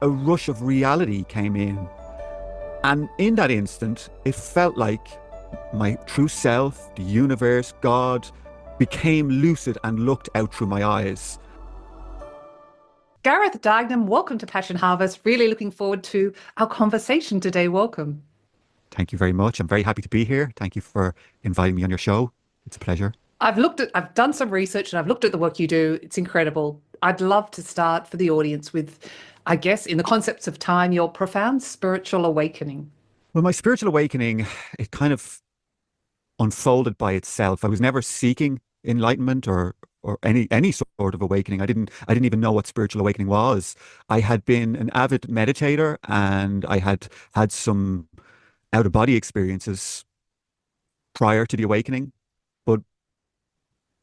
a rush of reality came in. And in that instant, it felt like my true self, the universe, God, became lucid and looked out through my eyes. Gareth Duignam, welcome to Passion Harvest. Really looking forward to our conversation today. Welcome. Thank you very much. I'm very happy to be here. Thank you for inviting me on your show. It's a pleasure. I've done some research and I've looked at the work you do. It's incredible. I'd love to start for the audience with, I guess, in the concepts of time, your profound spiritual awakening. Well, my spiritual awakening, it kind of unfolded by itself. I was never seeking enlightenment or any sort of awakening. I didn't even know what spiritual awakening was. I had been an avid meditator and I had had some out of body experiences prior to the awakening, but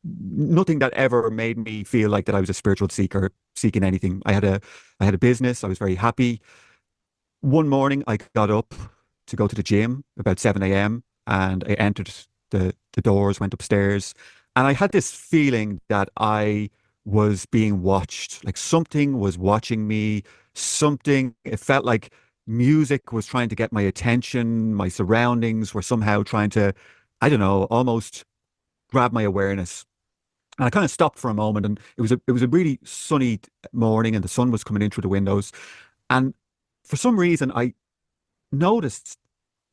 nothing that ever made me feel like that I was a spiritual seeker seeking anything. I had a business. I was very happy. One morning I got up to go to the gym about 7 a.m. and I entered the doors, went upstairs, and I had this feeling that I was being watched, like something was watching me, it felt like music was trying to get my attention, my surroundings were somehow trying to, I don't know, almost grab my awareness. And I kind of stopped for a moment, and it was a really sunny morning, and the sun was coming in through the windows. And for some reason, I noticed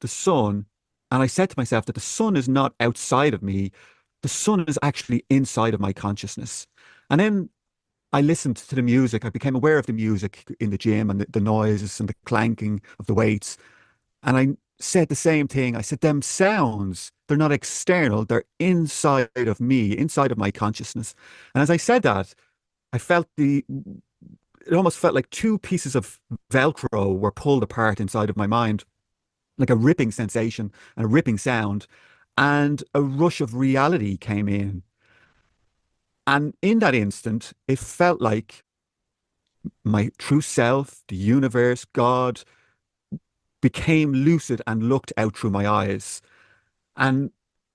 the sun, and I said to myself that the sun is not outside of me. The sun is actually inside of my consciousness. And then I listened to the music. I became aware of the music in the gym and the noises and the clanking of the weights. And I said the same thing. I said, them sounds, they're not external, they're inside of me, inside of my consciousness. And as I said that, I felt it almost felt like two pieces of Velcro were pulled apart inside of my mind, like a ripping sensation and a ripping sound. And a rush of reality came in. And in that instant, it felt like my true self, the universe, God, became lucid and looked out through my eyes. And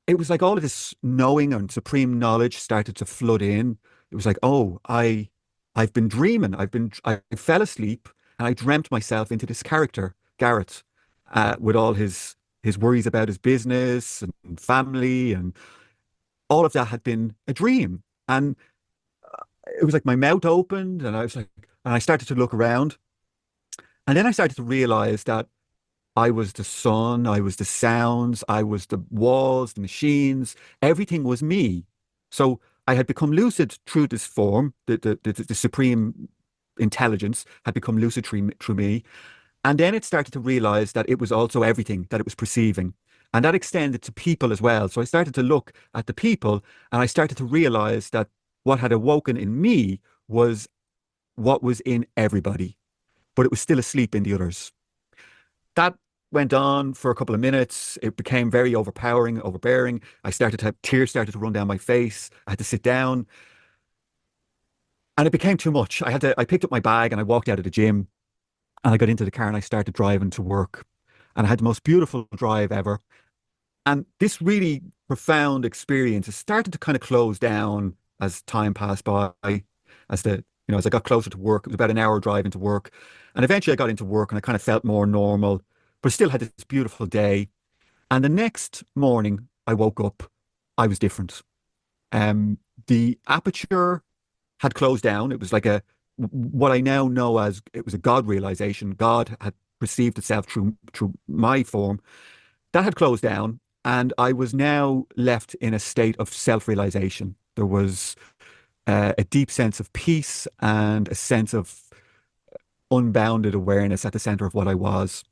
it was like all of this knowing and supreme knowledge started to flood in. It was like, oh, I've been dreaming. I fell asleep and I dreamt myself into this character, Gareth, with all his worries about his business and family, and all of that had been a dream. And it was like my mouth opened, and I was like, and I started to look around, and then I started to realize that I was the sun, I was the sounds, I was the walls, the machines, everything was me. So I had become lucid through this form, the supreme intelligence had become lucid through me. And then it started to realize that it was also everything that it was perceiving. And that extended to people as well. So I started to look at the people and I started to realize that what had awoken in me was what was in everybody, but it was still asleep in the others. That went on for a couple of minutes. It became very overpowering, overbearing. I started to have tears started to run down my face. I had to sit down and it became too much. I picked up my bag and I walked out of the gym and I got into the car and I started driving to work. And I had the most beautiful drive ever. And this really profound experience, it started to kind of close down as time passed by, as I got closer to work. It was about an hour drive into work. And eventually I got into work and I kind of felt more normal, but still had this beautiful day. And the next morning I woke up, I was different. The aperture had closed down. It was like what I now know as it was a God realization. God had perceived itself through my form. That had closed down, and I was now left in a state of self-realization. There was a deep sense of peace and a sense of unbounded awareness at the center of what I was.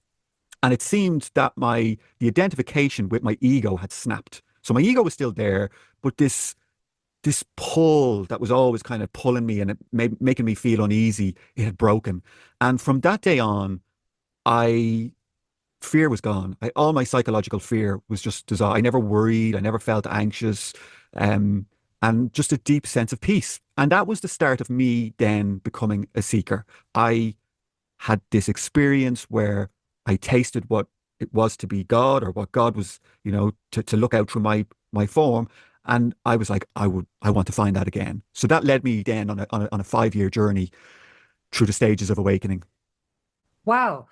And it seemed that the identification with my ego had snapped. So my ego was still there, but this pull that was always kind of pulling me and making me feel uneasy, it had broken. And from that day on, I fear was gone. All my psychological fear was just dissolved. I never worried. I never felt anxious, and just a deep sense of peace. And that was the start of me then becoming a seeker. I had this experience where I tasted what it was to be God, or what God was, to look out through my form. And I was like, I want to find that again. So that led me then on a 5-year journey through the stages of awakening. Wow.